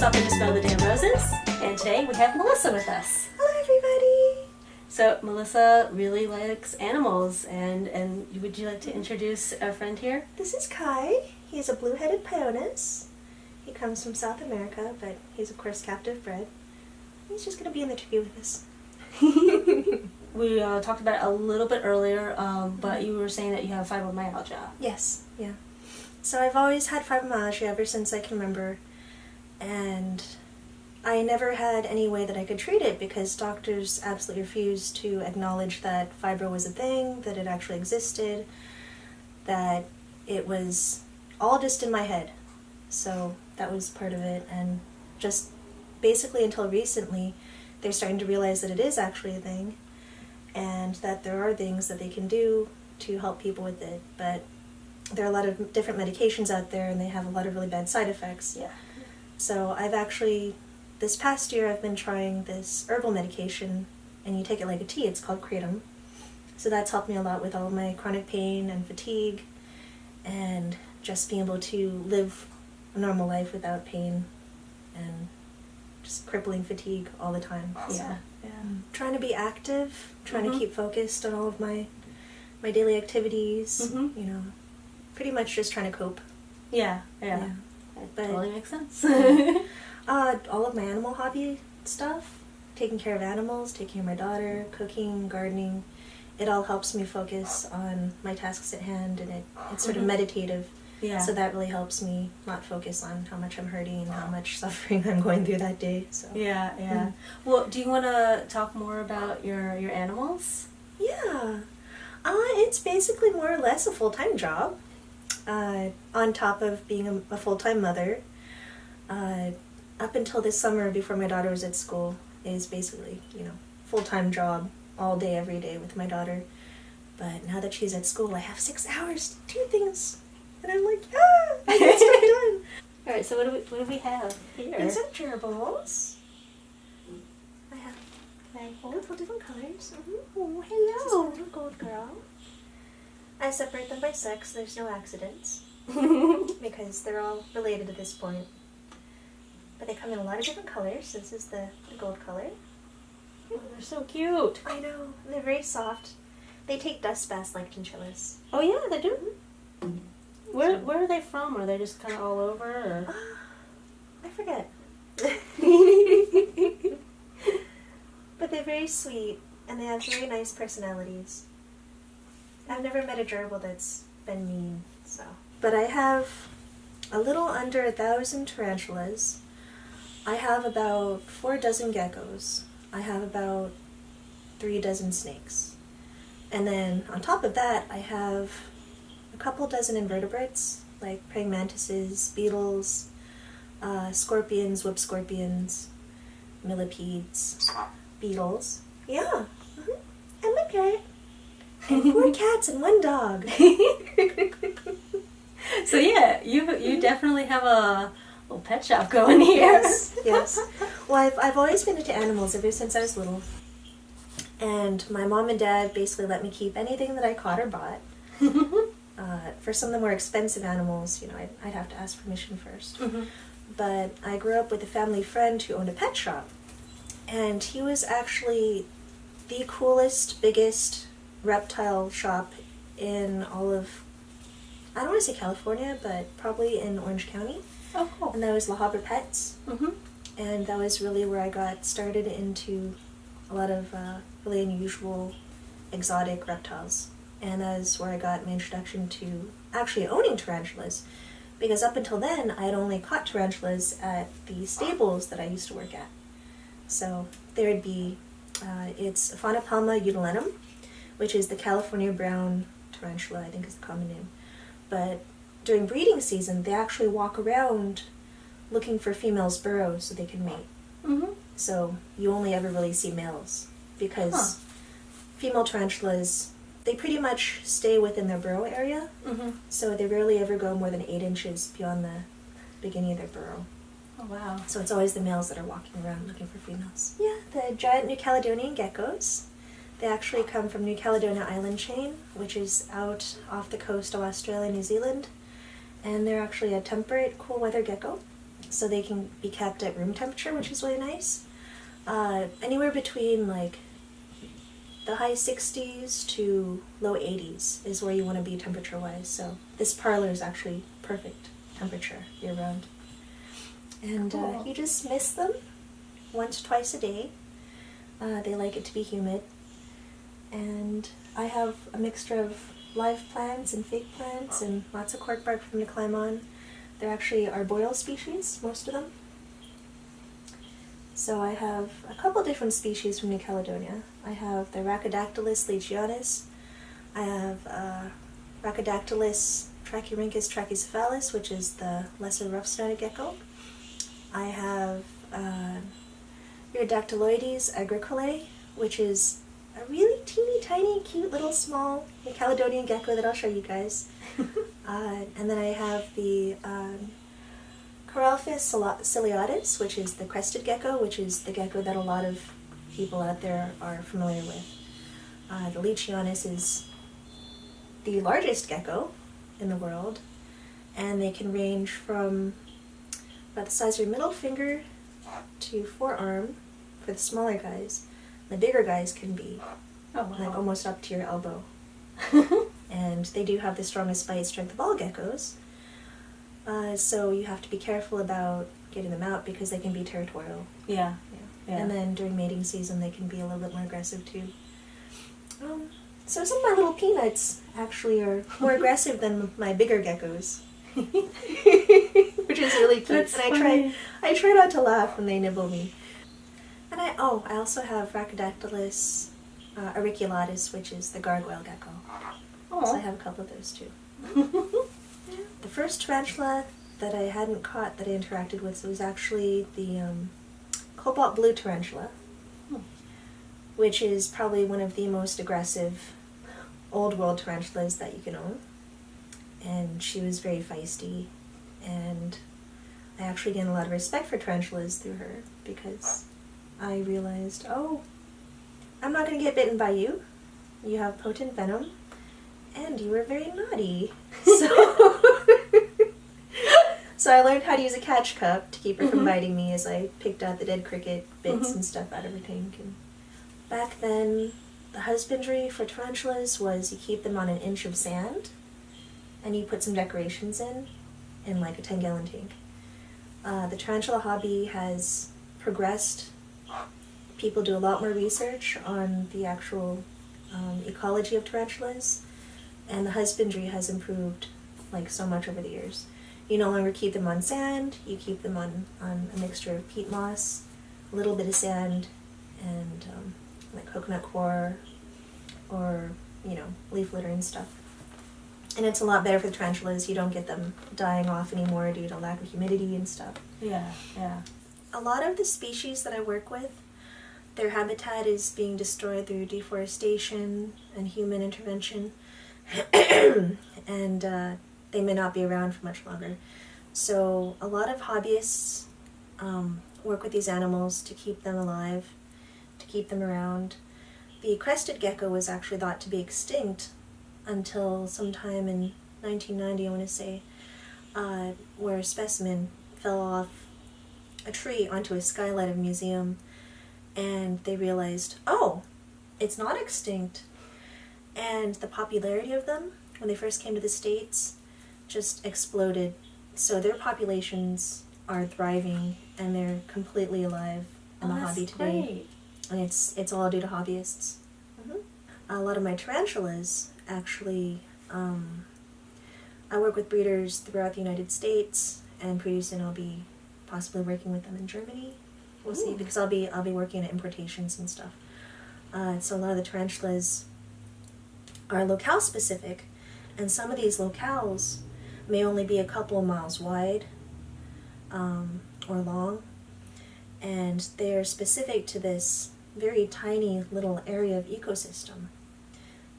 Something to Smell the Damn Roses, and today we have Melissa with us. Hello, everybody. So Melissa really likes animals, and would you like to introduce our friend here? This is Kai. He's a blue-headed Pyonis. He comes from South America, but he's of course captive bred. He's just going to be in the tree with us. We talked about it a little bit earlier, but you were saying that you have fibromyalgia. Yes, yeah. So I've always had fibromyalgia ever since I can remember, and I never had any way that I could treat it because doctors absolutely refused to acknowledge that fibro was a thing, that it actually existed, that it was all just in my head. So that was part of it, and just basically until recently they're starting to realize that it is actually a thing and that there are things that they can do to help people with it, but there are a lot of different medications out there and they have a lot of really bad side effects. Yeah. So I've actually, this past year I've been trying this herbal medication, and you take it like a tea. It's called Kratom. So that's helped me a lot with all of my chronic pain and fatigue and just being able to live a normal life without pain and just crippling fatigue all the time. Awesome. Yeah. Trying to be active, trying Mhm. to keep focused on all of my daily activities, Mhm. you know, pretty much just trying to cope. Yeah. Yeah. That But- totally makes sense. All of my animal hobby stuff, taking care of animals, taking care of my daughter, cooking, gardening, it all helps me focus on my tasks at hand, and it's sort of Mhm. meditative. Yeah. So that really helps me not focus on how much I'm hurting and how much suffering I'm going through that day. So Yeah. Mm. Well, do you want to talk more about your animals? yeah, it's basically more or less a full-time job. On top of being a full-time mother, up until this summer before my daughter was at school, is basically, full-time job all day, every day with my daughter. But now that she's at school, I have 6 hours to do things. And I'm like, I get stuff done. All right. So what do we have here? These are gerbils. I have multiple different colors. Oh, This is a hello. little gold girl. I separate them by sex. There's no accidents because they're all related at this point. But they come in a lot of different colors. This is the gold color. Oh, they're so cute. I know. They're very soft. They take dust baths like chinchillas. Oh yeah, they do. Where are they from? Are they just kind of all over? Or? I forget. But they're very sweet, and they have very nice personalities. I've never met a gerbil that's been mean, so. But I have a little under 1,000 tarantulas. I have about 4 dozen geckos. I have about 3 dozen snakes. And then on top of that, I have a couple dozen invertebrates, like praying mantises, beetles, scorpions, whip scorpions, millipedes, beetles. Yeah. And my parrot. And 4 cats and 1 dog. So yeah, you definitely have a little pet shop going here. Yes, yes. Well, I've always been into animals ever since I was little. And my mom and dad basically let me keep anything that I caught or bought. For some of the more expensive animals, I'd have to ask permission first. Mm-hmm. But I grew up with a family friend who owned a pet shop. And he was actually the coolest, biggest reptile shop in all of, I don't want to say California, but probably in Orange County. Oh, cool. And that was La Habra Pets. Mm-hmm. And that was really where I got started into a lot of really unusual, exotic reptiles. And that is where I got my introduction to actually owning tarantulas. Because up until then, I had only caught tarantulas at the stables that I used to work at. So there would be, it's Phainopelma utulinum, which is the California brown tarantula, I think is the common name. But during breeding season, they actually walk around looking for females' burrows so they can mate. Mm-hmm. So you only ever really see males because female tarantulas, they pretty much stay within their burrow area. Mm-hmm. So they rarely ever go more than 8 inches beyond the beginning of their burrow. Oh, wow. So it's always the males that are walking around looking for females. Yeah, the giant New Caledonian geckos. They actually come from New Caledonia Island chain, which is out off the coast of Australia and New Zealand. And they're actually a temperate, cool weather gecko. so they can be kept at room temperature, which is really nice. Anywhere between like the high 60s to low 80s is where you want to be temperature-wise. So this parlor is actually perfect temperature year-round. And Cool. you just mist them once, twice a day. They like it to be humid. And I have a mixture of live plants and fake plants and lots of cork bark for them to climb on. They're actually arboreal species, most of them. So I have a couple different species from New Caledonia. I have the Rhacodactylus leachionis. I have Rhacodactylus trachyrhynchus trachycephalus, which is the lesser rough-snouted gecko. I have Iridactyloides agricolae, which is a really teeny tiny, cute little small New Caledonian gecko that I'll show you guys. And then I have the Coralphus ciliatus, which is the crested gecko, which is the gecko that a lot of people out there are familiar with. The Leachionis is the largest gecko in the world, and they can range from about the size of your middle finger to forearm for the smaller guys. The bigger guys can be like almost up to your elbow. And they do have the strongest bite strength of all geckos. So you have to be careful about getting them out because they can be territorial. Yeah. And then during mating season they can be a little bit more aggressive too. So some of my little peanuts actually are more aggressive than my bigger geckos. Which is really cute. That's and funny. I try not to laugh when they nibble me. And I also have Rhacodactylus auriculatus, which is the gargoyle gecko. So I have a couple of those too. The first tarantula that I hadn't caught that I interacted with was actually the cobalt blue tarantula, which is probably one of the most aggressive old world tarantulas that you can own. And she was very feisty, and I actually gained a lot of respect for tarantulas through her because I realized, I'm not going to get bitten by you. You have potent venom, and you were very naughty. So I learned how to use a catch cup to keep her from biting me as I picked out the dead cricket bits and stuff out of her tank. And back then, the husbandry for tarantulas was you keep them on an inch of sand, and you put some decorations in like a 10-gallon tank. The tarantula hobby has progressed. People do a lot more research on the actual ecology of tarantulas, and the husbandry has improved like so much over the years. You no longer keep them on sand, you keep them on a mixture of peat moss, a little bit of sand, and like coconut coir or, leaf litter and stuff. And it's a lot better for the tarantulas. You don't get them dying off anymore due to lack of humidity and stuff. Yeah. A lot of the species that I work with, their habitat is being destroyed through deforestation and human intervention. And they may not be around for much longer. So a lot of hobbyists work with these animals to keep them alive, to keep them around. The crested gecko was actually thought to be extinct until sometime in 1990, I want to say, where a specimen fell off a tree onto a skylight of a museum, and they realized, it's not extinct. And the popularity of them, when they first came to the States, just exploded. So their populations are thriving, and they're completely alive in the hobby today. Great. And it's all due to hobbyists. A lot of my tarantulas, actually, I work with breeders throughout the United States, and pretty soon I'll be possibly working with them in Germany. We'll see, because I'll be working at importations and stuff. So a lot of the tarantulas are locale specific, and some of these locales may only be a couple of miles wide or long, and they're specific to this very tiny little area of ecosystem.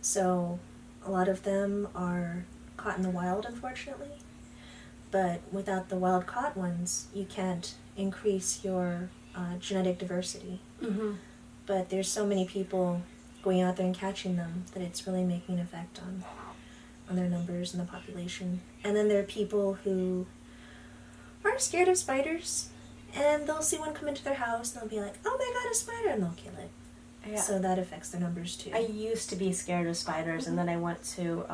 So a lot of them are caught in the wild, unfortunately, but without the wild caught ones, you can't increase your genetic diversity. But there's so many people going out there and catching them that it's really making an effect on their numbers and the population. And then there are people who are are scared of spiders, and they'll see one come into their house, and they'll be like, oh my god, a spider, and they'll kill it. Yeah. So that affects their numbers too. I used to be scared of spiders, and then I went to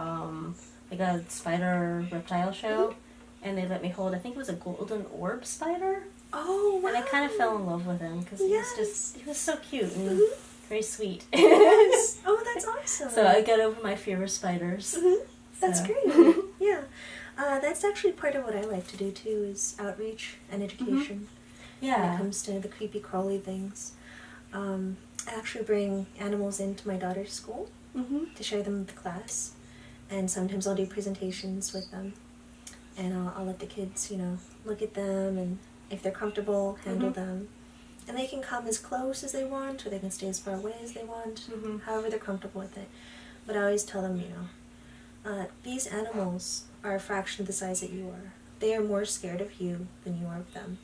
like a spider reptile show, and they let me hold, I think it was a golden orb spider. Oh, wow. And I kind of fell in love with him because he was so cute and very sweet. Yes. Oh, that's awesome. So I got over my fear of spiders. That's great. Yeah. That's actually part of what I like to do too, is outreach and education. Yeah. When it comes to the creepy crawly things. I actually bring animals into my daughter's school to share them with the class. And sometimes I'll do presentations with them. And I'll let the kids, look at them, and if they're comfortable, handle them. And they can come as close as they want, or they can stay as far away as they want, however they're comfortable with it. But I always tell them, these animals are a fraction of the size that you are. They are more scared of you than you are of them.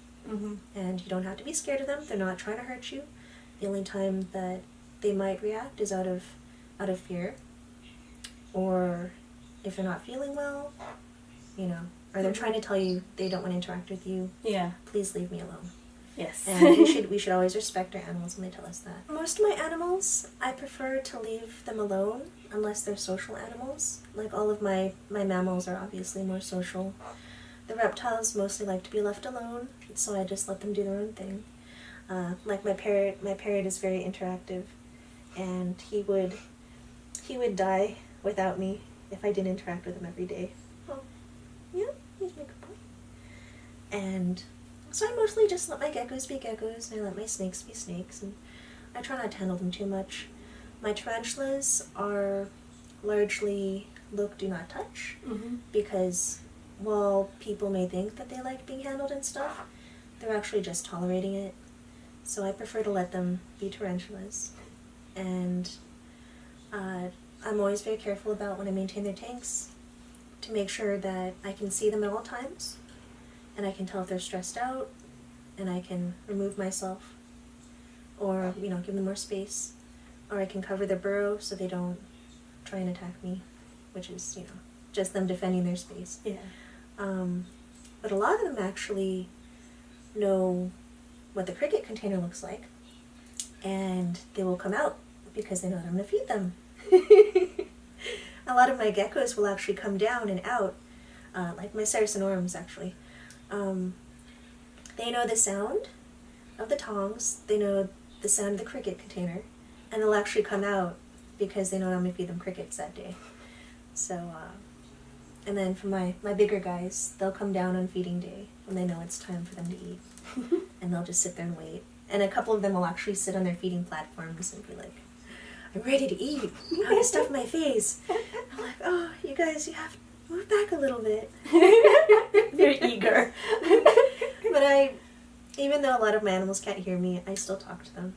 And you don't have to be scared of them. They're not trying to hurt you. The only time that they might react is out of fear, or if they're not feeling well, or they're trying to tell you they don't want to interact with you. Yeah. Please leave me alone. Yes. And we should always respect our animals when they tell us that. Most of my animals, I prefer to leave them alone unless they're social animals. Like all of my mammals are obviously more social. The reptiles mostly like to be left alone, so I just let them do their own thing. Like my parrot is very interactive, and he would die without me if I didn't interact with him every day. Oh, yeah, he's my good boy. And so I mostly just let my geckos be geckos, and I let my snakes be snakes, and I try not to handle them too much. My tarantulas are largely look, do not touch, because while people may think that they like being handled and stuff, they're actually just tolerating it. So I prefer to let them be tarantulas. And I'm always very careful about when I maintain their tanks to make sure that I can see them at all times, and I can tell if they're stressed out, and I can remove myself, or, give them more space, or I can cover their burrow so they don't try and attack me, which is, just them defending their space. Yeah. But a lot of them actually know what the cricket container looks like, and they will come out because they know that I'm going to feed them. A lot of my geckos will actually come down and out, like my Saracenorum actually. They know the sound of the tongs, they know the sound of the cricket container, and they'll actually come out because they know I'm going to feed them crickets that day. So, and then for my bigger guys, they'll come down on feeding day when they know it's time for them to eat. And they'll just sit there and wait. And a couple of them will actually sit on their feeding platforms and be like, I'm ready to eat. I'm going to stuff my face. I'm like, oh, you guys, you have to move back a little bit. Very eager. But even though a lot of my animals can't hear me, I still talk to them.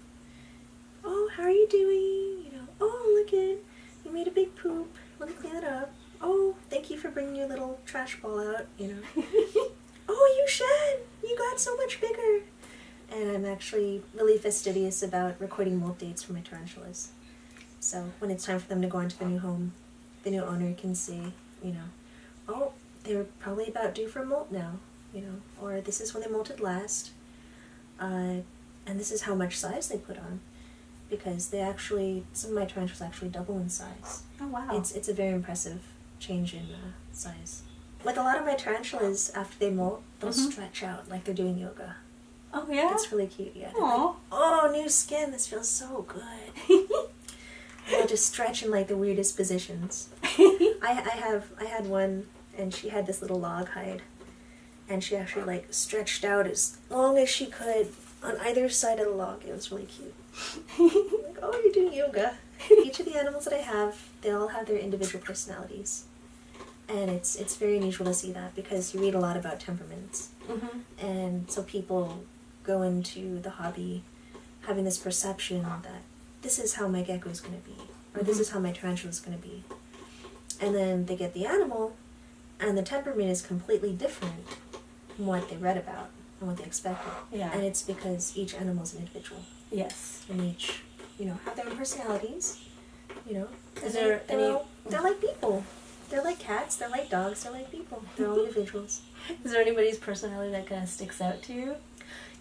Oh, how are you doing? Oh, look at, you made a big poop. Let me clean it up. Oh, thank you for bringing your little trash ball out, Oh, you shed! You got so much bigger! And I'm actually really fastidious about recording molt dates for my tarantulas. So when it's time for them to go into the new home, the new owner can see, oh, they're probably about due for a molt now, or this is when they molted last, and this is how much size they put on, because some of my tarantulas actually double in size. Oh, wow. It's a very impressive change in size. With a lot of my tarantulas, after they molt, they'll stretch out like they're doing yoga. Oh, yeah? It's really cute, yeah. Aww. Like, oh, new skin, this feels so good. They'll just stretch in like the weirdest positions. I had one, and she had this little log hide, and she actually like stretched out as long as she could on either side of the log. It was really cute. Like, oh, you're doing yoga. Each of the animals that I have, they all have their individual personalities. And it's very unusual to see that, because you read a lot about temperaments. And so people go into the hobby having this perception that this is how my gecko is going to be, or this is how my tarantula is going to be. And then they get the animal, and the temperament is completely different from what they read about and what they expected. Yeah. And it's because each animal is an individual. Yes. And each, have their own personalities. Is there any... They're like people. They're like cats, they're like dogs, they're like people. They're all individuals. Is there anybody's personality that kind of sticks out to you?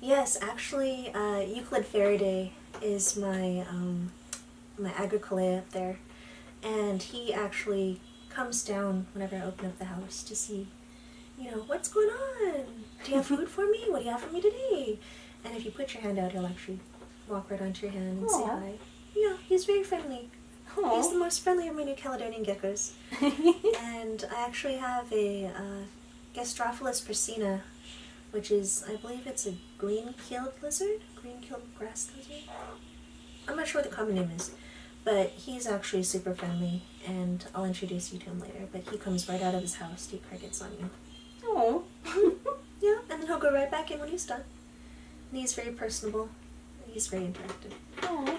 Yes, actually, Euclid Faraday is my agricolae up there. And he actually comes down whenever I open up the house to see, what's going on? Do you have food for me? What do you have for me today? And if you put your hand out, he'll actually walk right onto your hand and say hi. Yeah, he's very friendly. Aww. He's the most friendly of my New Caledonian geckos. And I actually have a Gastrophilus prasina, which is, I believe it's a green-keeled lizard? Green-keeled grass lizard? I'm not sure what the common name is. But he's actually super friendly, and I'll introduce you to him later. But he comes right out of his house to eat crickets on you. Oh. Yeah, and then he'll go right back in when he's done. And he's very personable. He's very interactive. Oh.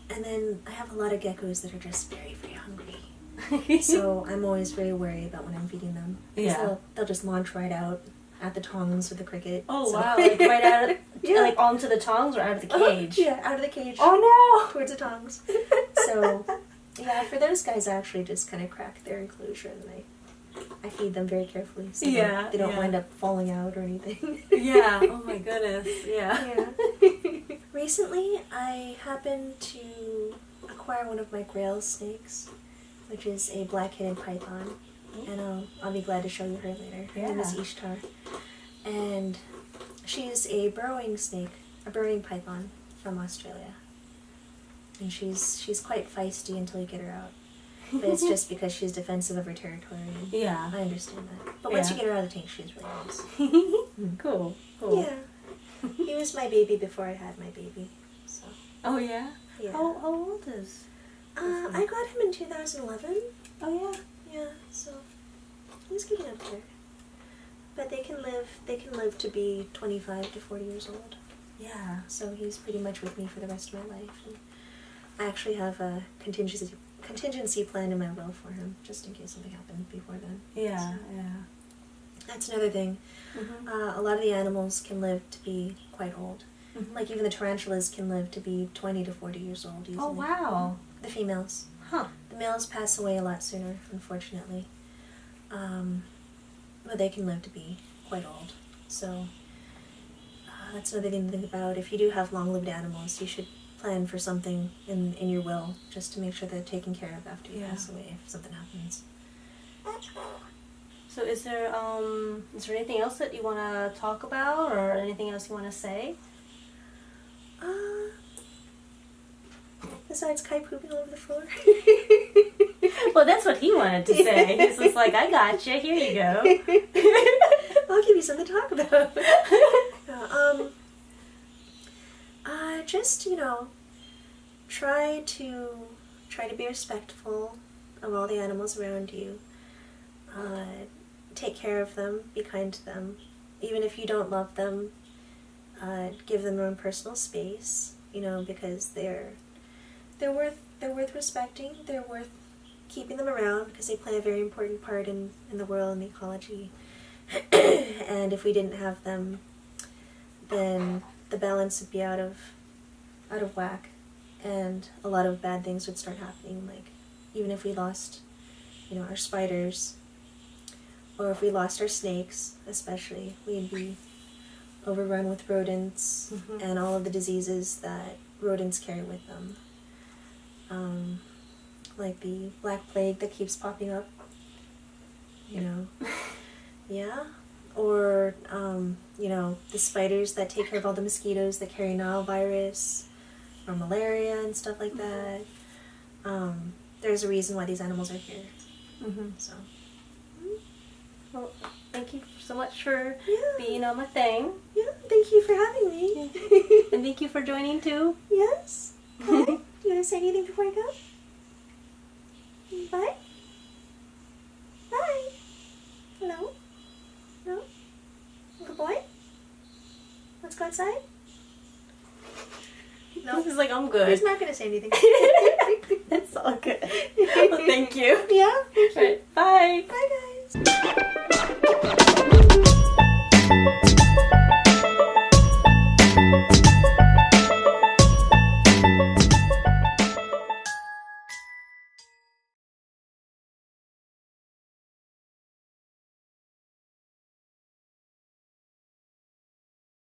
And then I have a lot of geckos that are just very, very hungry. So I'm always very worried about when I'm feeding them. Yeah. They'll just launch right out at the tongs with the cricket. Oh, so. wow. Like right out of, like onto the tongs or out of the cage? Yeah, out of the cage. Oh, no! Towards the tongs. So, yeah, for those guys, I actually just kind of crack their enclosure and I feed them very carefully so they don't wind up falling out or anything. Yeah, oh my goodness, yeah. Recently, I happened to acquire one of my Grail snakes, which is a black-headed python, and I'll be glad to show you her later. Her name is Ishtar, and she's a burrowing snake, a burrowing python from Australia, and she's quite feisty until you get her out. But it's just because she's defensive of her territory. Yeah. I understand that. But once you get her out of the tank, she's really nice. Cool. Yeah. He was my baby before I had my baby. So. Oh, yeah? Yeah. How old is I got him in 2011. Oh, yeah? Yeah, so he's getting up there. But they can live to be 25 to 40 years old. Yeah. So he's pretty much with me for the rest of my life. And I actually have a contingency plan in my will for him, just in case something happened before then. Yeah, so. yeah. That's another thing. Mm-hmm. A lot of the animals can live to be quite old. Mm-hmm. Like even the tarantulas can live to be 20 to 40 years old easily. Oh, wow. The females. Huh. The males pass away a lot sooner, unfortunately. But they can live to be quite old. So that's another thing to think about. If you do have long-lived animals, you should plan for something in your will, just to make sure they're taken care of after you pass away if something happens. So is there anything else that you want to talk about, or anything else you want to say? Besides Kai pooping all over the floor. Well, that's what he wanted to say. He's just like, I gotcha, here you go. I'll give you something to talk about. Just, try to be respectful of all the animals around you. Take care of them, be kind to them. Even if you don't love them, give them their own personal space, because they're worth respecting, they're worth keeping them around, because they play a very important part in the world and the ecology. And if we didn't have them, then the balance would be out of whack, and a lot of bad things would start happening. Like even if we lost, our spiders, or if we lost our snakes, especially, we'd be overrun with rodents and all of the diseases that rodents carry with them. Like the Black Plague that keeps popping up, Yeah. Or, the spiders that take care of all the mosquitoes that carry Nile virus, or malaria and stuff like that. There's a reason why these animals are here. So. Well, thank you so much for being on my thing. Yeah, thank you for having me. And thank you for joining too. Yes. Okay. Do you want to say anything before I go? Bye. Bye. Hello? No? Good boy? Let's go outside? No. He's like, I'm good. He's not going to say anything. That's all good. Well, thank you. Yeah? All right, bye. Bye,